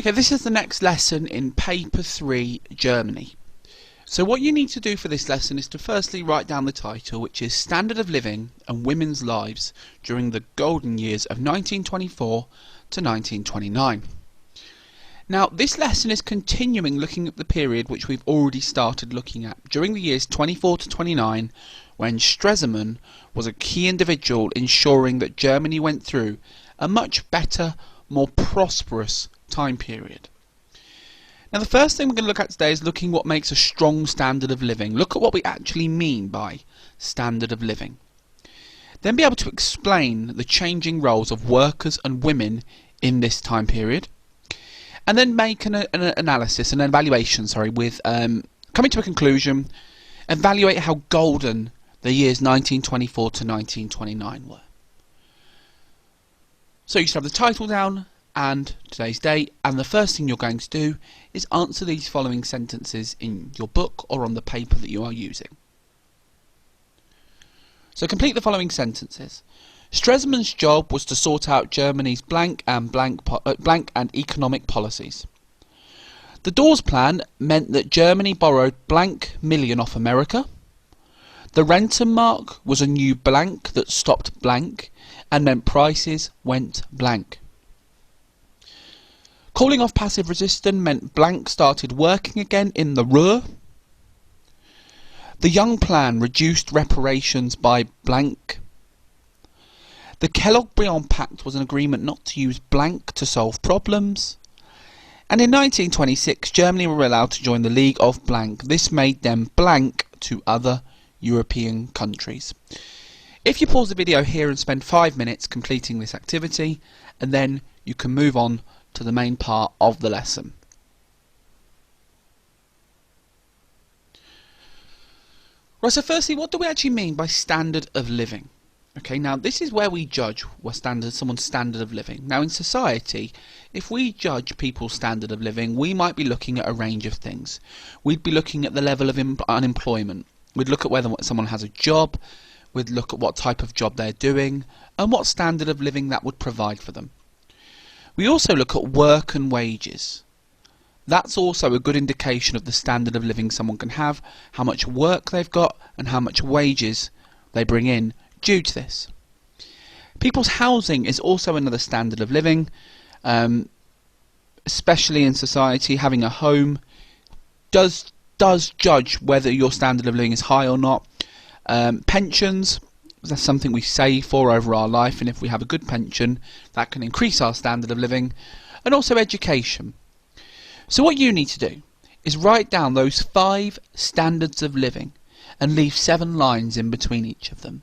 Okay, this is the next lesson in Paper 3, Germany. So what you need to do for this lesson is to firstly write down the title, which is Standard of Living and Women's Lives During the Golden Years of 1924 to 1929. Now, this lesson is continuing looking at the period which we've already started looking at, during the years 24 to 29, when Stresemann was a key individual ensuring that Germany went through a much better, more prosperous time period. Now, the first thing we're going to look at today is looking what makes a strong standard of living. Look at what we actually mean by standard of living. Then be able to explain the changing roles of workers and women in this time period. And then make an analysis, an evaluation, with coming to a conclusion, evaluate how golden the years 1924 to 1929 were. So you should have the title down and today's date, and the first thing you're going to do is answer these following sentences in your book or on the paper that you are using. So complete the following sentences. Stresemann's job was to sort out Germany's blank and economic policies. The Dawes Plan meant that Germany borrowed blank million off America. The Rentenmark was a new blank that stopped blank and meant prices went blank. Calling off passive resistance meant blank started working again in the Ruhr. The Young Plan reduced reparations by blank. The Kellogg-Briand Pact was an agreement not to use blank to solve problems. And in 1926, Germany were allowed to join the League of Blank. This made them blank to other European countries. If you pause the video here and spend 5 minutes completing this activity, and then you can move on to the main part of the lesson. Right, so firstly, what do we actually mean by standard of living? Okay, now this is where we judge someone's standard of living. Now in society, if we judge people's standard of living, we might be looking at a range of things. We'd be looking at the level of unemployment. We'd look at whether someone has a job. We'd look at what type of job they're doing and what standard of living that would provide for them. We also look at work and wages. That's also a good indication of the standard of living someone can have, how much work they've got and how much wages they bring in due to this. People's housing is also another standard of living, especially in society. Having a home does judge whether your standard of living is high or not. Pensions, that's something we save for over our life, and if we have a good pension, that can increase our standard of living. And also education. So what you need to do is write down those 5 standards of living and leave 7 lines in between each of them.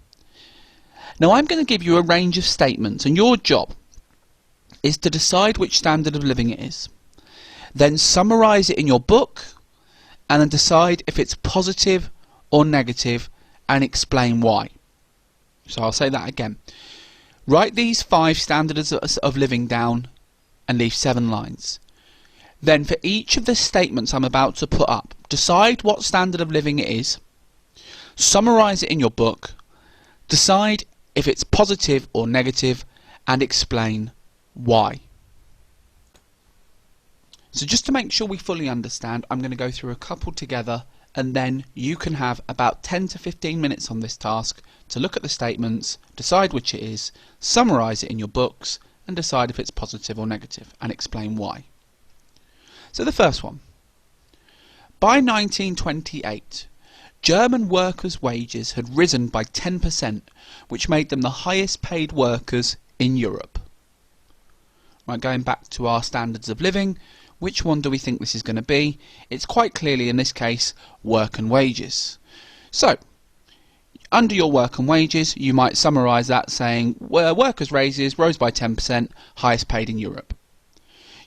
Now I'm going to give you a range of statements, and your job is to decide which standard of living it is. Then summarise it in your book, and then decide if it's positive or negative and explain why. So I'll say that again. Write these 5 standards of living down and leave 7 lines. Then for each of the statements I'm about to put up, decide what standard of living it is, summarise it in your book, decide if it's positive or negative, and explain why. So just to make sure we fully understand, I'm going to go through a couple together, and then you can have about 10 to 15 minutes on this task to look at the statements, decide which it is, summarise it in your books, and decide if it's positive or negative, and explain why. So the first one. By 1928, German workers' wages had risen by 10%, which made them the highest paid workers in Europe. Right, going back to our standards of living, which one do we think this is going to be? It's quite clearly, in this case, work and wages. So, under your work and wages, you might summarise that saying, well, workers' wages rose by 10%, highest paid in Europe.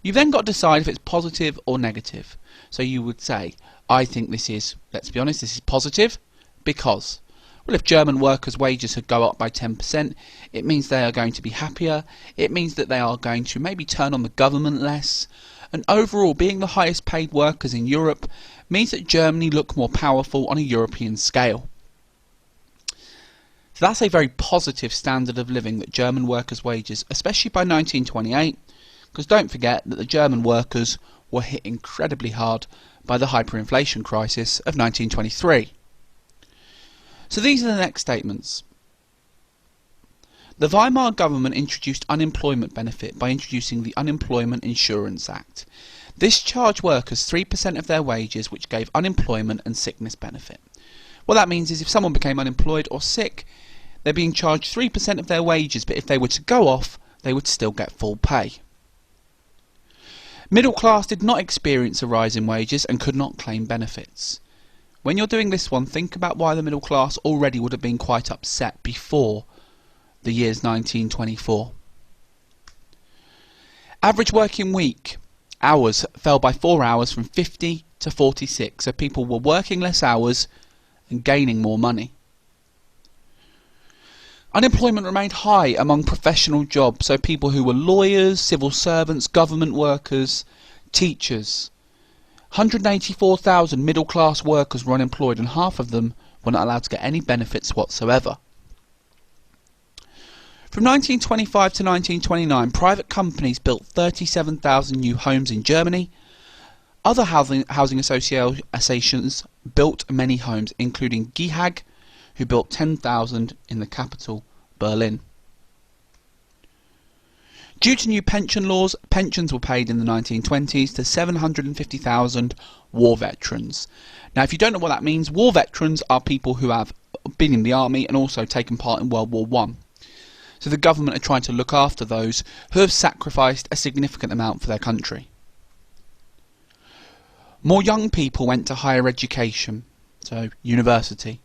You've then got to decide if it's positive or negative. So you would say, I think this is, let's be honest, this is positive because, well, if German workers' wages had go up by 10%, it means they are going to be happier. It means that they are going to maybe turn on the government less. And overall, being the highest paid workers in Europe means that Germany look more powerful on a European scale. So that's a very positive standard of living that German workers' wages, especially by 1928, because don't forget that the German workers were hit incredibly hard by the hyperinflation crisis of 1923. So these are the next statements. The Weimar government introduced unemployment benefit by introducing the Unemployment Insurance Act. This charged workers 3% of their wages, which gave unemployment and sickness benefit. What that means is if someone became unemployed or sick, they're being charged 3% of their wages, but if they were to go off, they would still get full pay. Middle class did not experience a rise in wages and could not claim benefits. When you're doing this one, think about why the middle class already would have been quite upset before the years 1924. Average working week hours fell by 4 hours from 50 to 46, so people were working less hours and gaining more money. Unemployment remained high among professional jobs, so people who were lawyers, civil servants, government workers, teachers. 184,000 middle class workers were unemployed and half of them were not allowed to get any benefits whatsoever. From 1925 to 1929, private companies built 37,000 new homes in Germany. Other housing associations built many homes, including GIHAG, who built 10,000 in the capital, Berlin. Due to new pension laws, pensions were paid in the 1920s to 750,000 war veterans. Now, if you don't know what that means, war veterans are people who have been in the army and also taken part in World War I. So the government are trying to look after those who have sacrificed a significant amount for their country. More young people went to higher education, so university.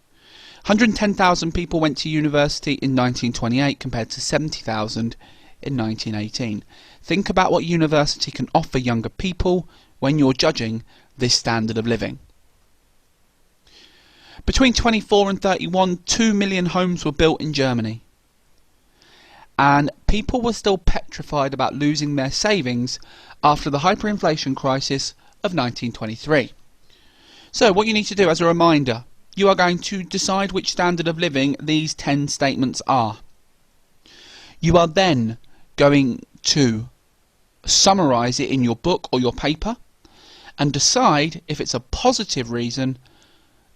110,000 people went to university in 1928 compared to 70,000 in 1918. Think about what university can offer younger people when you're judging this standard of living. Between 24 and 31, 2 million homes were built in Germany. And people were still petrified about losing their savings after the hyperinflation crisis of 1923. So what you need to do as a reminder, you are going to decide which standard of living these 10 statements are. You are then going to summarise it in your book or your paper and decide if it's a positive reason,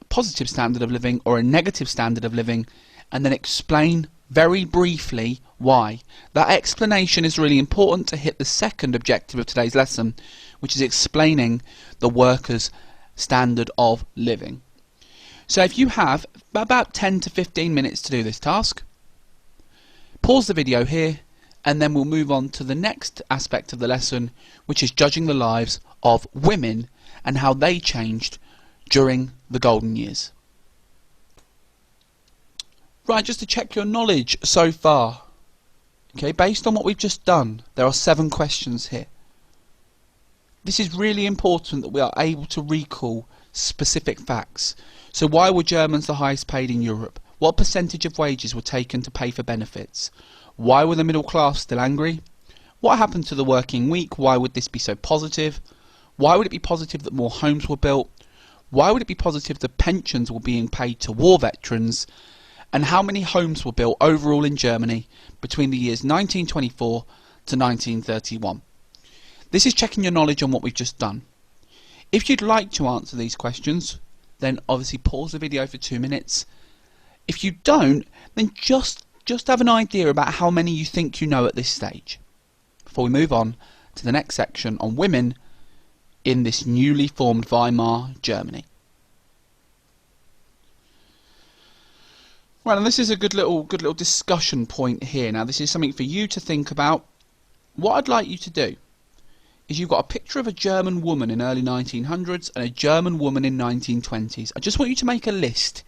positive standard of living, or a negative standard of living, and then explain very briefly why. That explanation is really important to hit the second objective of today's lesson, which is explaining the workers' standard of living. So if you have about 10 to 15 minutes to do this task, pause the video here and then we'll move on to the next aspect of the lesson, which is judging the lives of women and how they changed during the golden years. Right, just to check your knowledge so far. Okay, based on what we've just done, there are 7 questions here. This is really important that we are able to recall specific facts. So why were Germans the highest paid in Europe? What percentage of wages were taken to pay for benefits? Why were the middle class still angry? What happened to the working week? Why would this be so positive? Why would it be positive that more homes were built? Why would it be positive that pensions were being paid to war veterans? And how many homes were built overall in Germany between the years 1924 to 1931? This is checking your knowledge on what we've just done. If you'd like to answer these questions, then obviously pause the video for 2 minutes. If you don't, then just have an idea about how many you think you know at this stage, before we move on to the next section on women in this newly formed Weimar Germany. Right, and this is a good little discussion point here. Now, this is something for you to think about. What I'd like you to do is you've got a picture of a German woman in early 1900s and a German woman in 1920s. I just want you to make a list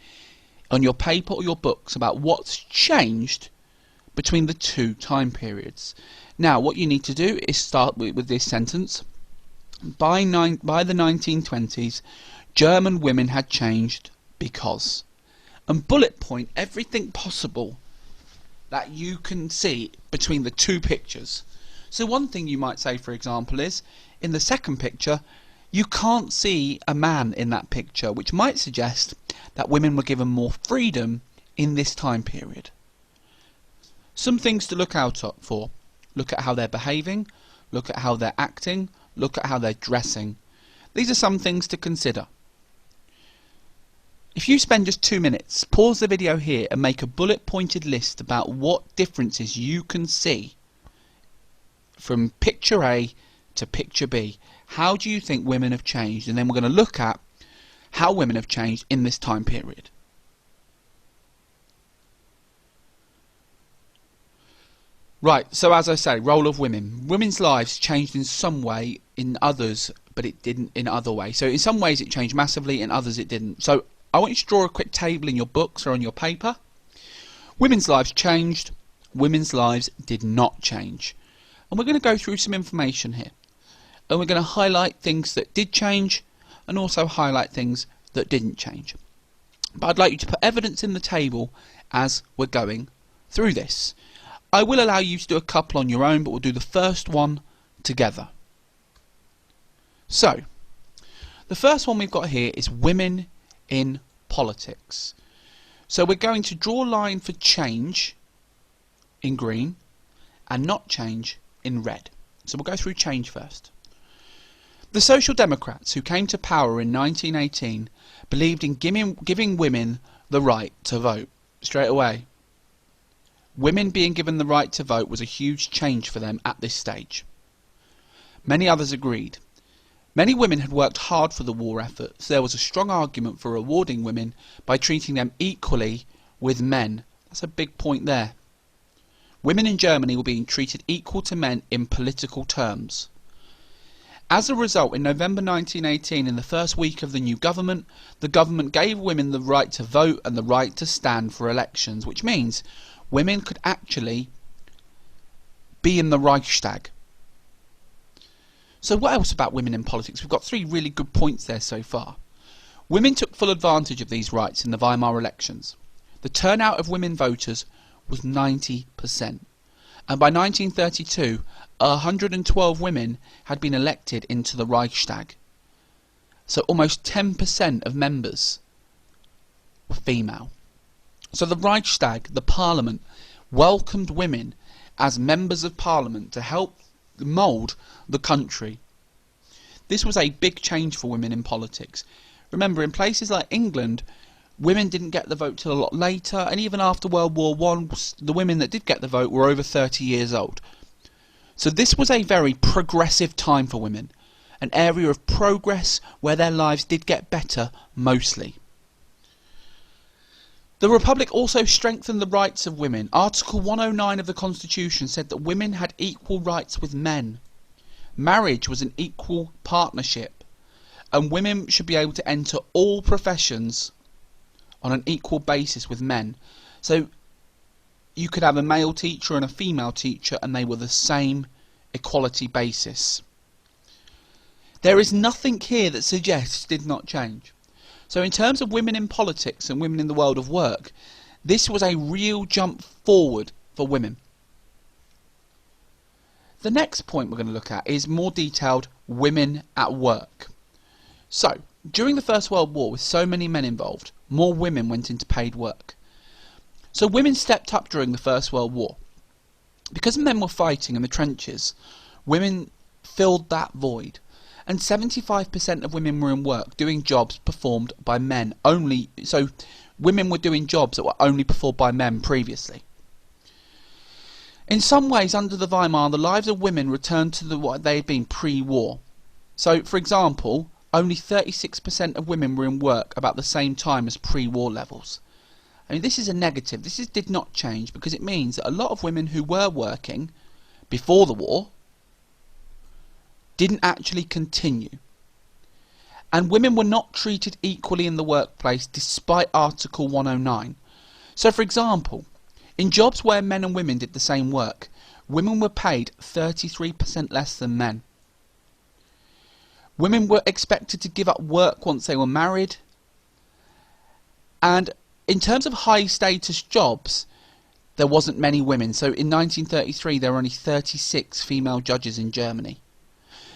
on your paper or your books about what's changed between the 2 time periods. Now, what you need to do is start with this sentence. By the 1920s, German women had changed because... and bullet point everything possible that you can see between the 2 pictures. So one thing you might say, for example, is in the second picture you can't see a man in that picture, which might suggest that women were given more freedom in this time period. Some things to look out for. Look at how they're behaving, look at how they're acting, look at how they're dressing. These are some things to consider. If you spend just 2 minutes, pause the video here and make a bullet pointed list about what differences you can see from picture A to picture B. How do you think women have changed? And then we're going to look at how women have changed in this time period. Right, so as I say, role of women. Women's lives changed in some way, in others, but it didn't in other ways. So in some ways it changed massively, in others it didn't. So I want you to draw a quick table in your books or on your paper. Women's lives changed, women's lives did not change. And we're going to go through some information here. And we're going to highlight things that did change and also highlight things that didn't change. But I'd like you to put evidence in the table as we're going through this. I will allow you to do a couple on your own, but we'll do the first one together. So, the first one we've got here is women in politics. So we're going to draw a line for change in green and not change in red. So we'll go through change first. The Social Democrats, who came to power in 1918, believed in giving women the right to vote straight away. Women being given the right to vote was a huge change for them at this stage. Many others agreed. Many women had worked hard for the war effort, so there was a strong argument for rewarding women by treating them equally with men. That's a big point there. Women in Germany were being treated equal to men in political terms. As a result, in November 1918, in the first week of the new government, the government gave women the right to vote and the right to stand for elections, which means women could actually be in the Reichstag. So what else about women in politics? We've got 3 really good points there so far. Women took full advantage of these rights in the Weimar elections. The turnout of women voters was 90%. And by 1932, 112 women had been elected into the Reichstag. So almost 10% of members were female. So the Reichstag, the parliament, welcomed women as members of parliament to help mould the country. This was a big change for women in politics. Remember, in places like England, women didn't get the vote till a lot later, and even after World War I, the women that did get the vote were over 30 years old. So this was a very progressive time for women, an area of progress where their lives did get better, mostly. The Republic also strengthened the rights of women. Article 109 of the Constitution said that women had equal rights with men. Marriage was an equal partnership, and women should be able to enter all professions on an equal basis with men. So you could have a male teacher and a female teacher, and they were the same equality basis. There is nothing here that suggests did not change. So in terms of women in politics and women in the world of work, this was a real jump forward for women. The next point we're going to look at is more detailed women at work. So, during the First World War, with so many men involved, more women went into paid work. So women stepped up during the First World War. Because men were fighting in the trenches, women filled that void. And 75% of women were in work, doing jobs performed by men only. So women were doing jobs that were only performed by men previously. In some ways, under the Weimar, the lives of women returned to what they had been pre-war. So, for example, only 36% of women were in work about the same time as pre-war levels. I mean, this is a negative. This did not change because it means that a lot of women who were working before the war didn't actually continue. And women were not treated equally in the workplace despite Article 109. So, for example, in jobs where men and women did the same work, women were paid 33% less than men. Women were expected to give up work once they were married. And in terms of high status jobs, there wasn't many women. So in 1933 there were only 36 female judges in Germany.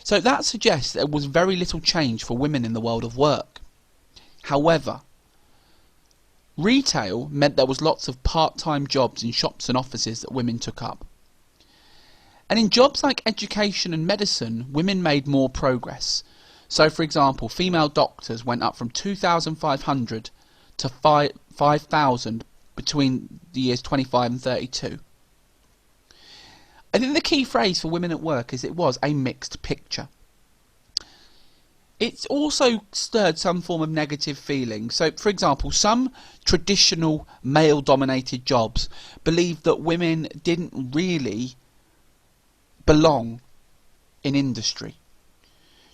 So that suggests there was very little change for women in the world of work. However, retail meant there was lots of part-time jobs in shops and offices that women took up. And in jobs like education and medicine, women made more progress. So, for example, female doctors went up from 2,500 to 5,000 between the years 25 and 32. I think the key phrase for women at work is it was a mixed picture. It's also stirred some form of negative feeling. So, for example, some traditional male-dominated jobs believed that women didn't really belong in industry.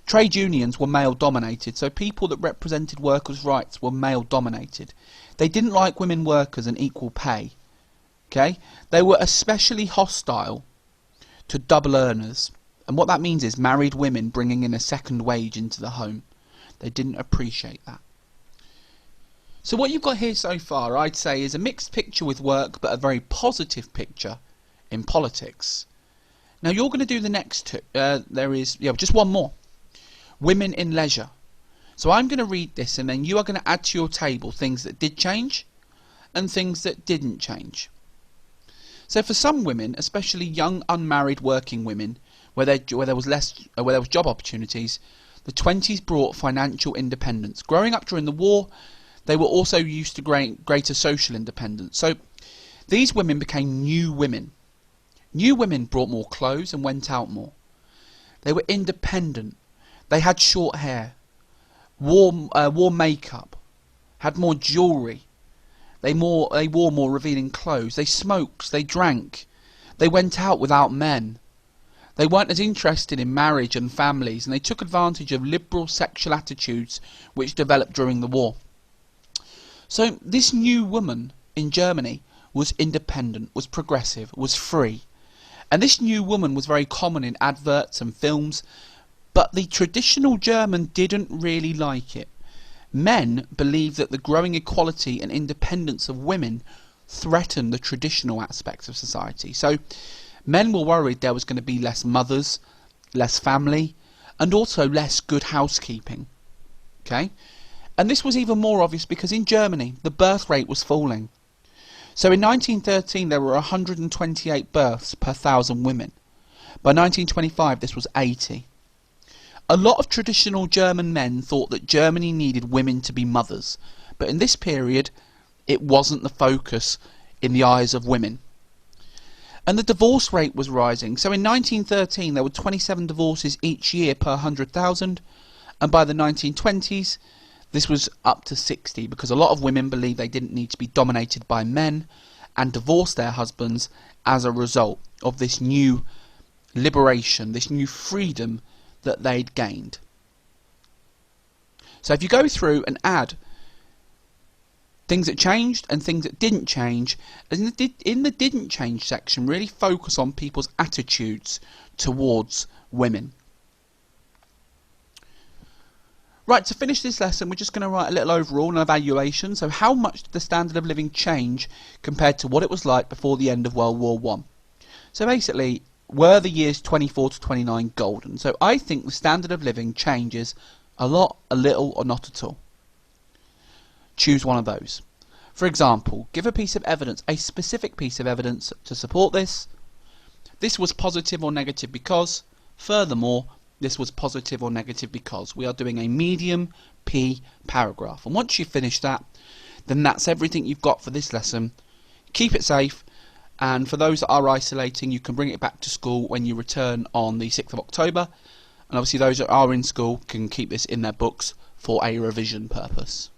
Trade unions were male-dominated, so people that represented workers' rights were male-dominated. They didn't like women workers and equal pay. Okay? They were especially hostile to double earners. And what that means is married women bringing in a second wage into the home. They didn't appreciate that. So what you've got here so far, I'd say, is a mixed picture with work, but a very positive picture in politics. Now you're going to do the next two. There is just one more. Women in leisure. So I'm going to read this, and then you are going to add to your table things that did change and things that didn't change. So for some women, especially young unmarried working women, where there was job opportunities, the 20s brought financial independence. Growing up during the war, they were also used to greater social independence. So these women became new women. New women brought more clothes and went out more. They were independent. They had short hair, wore makeup, had more jewellery. They wore more revealing clothes. They smoked. They drank. They went out without men. They weren't as interested in marriage and families, and they took advantage of liberal sexual attitudes which developed during the war. So this new woman in Germany was independent, was progressive, was free. And this new woman was very common in adverts and films, but the traditional German didn't really like it. Men believed that the growing equality and independence of women threatened the traditional aspects of society. So men were worried there was going to be less mothers, less family, and also less good housekeeping. Okay? And this was even more obvious because in Germany, the birth rate was falling. So in 1913, there were 128 births per 1,000 women. By 1925, this was 80. A lot of traditional German men thought that Germany needed women to be mothers, but in this period, it wasn't the focus in the eyes of women. And the divorce rate was rising. So in 1913 there were 27 divorces each year per 100,000, and by the 1920s this was up to 60 because a lot of women believed they didn't need to be dominated by men and divorced their husbands as a result of this new liberation, this new freedom that they'd gained. So if you go through and add things that changed and things that didn't change, in the didn't change section, really focus on people's attitudes towards women. Right, to finish this lesson, we're just going to write a little overall and evaluation. So how much did the standard of living change compared to what it was like before the end of World War I? So basically, were the years 24 to 29 golden? So I think the standard of living changes a lot, a little, or not at all. Choose one of those. For example, give a piece of evidence, a specific piece of evidence to support this. This was positive or negative because. Furthermore, this was positive or negative because. We are doing a medium P paragraph. And once you finish that, then that's everything you've got for this lesson. Keep it safe. And for those that are isolating, you can bring it back to school when you return on the 6th of October. And obviously those that are in school can keep this in their books for a revision purpose.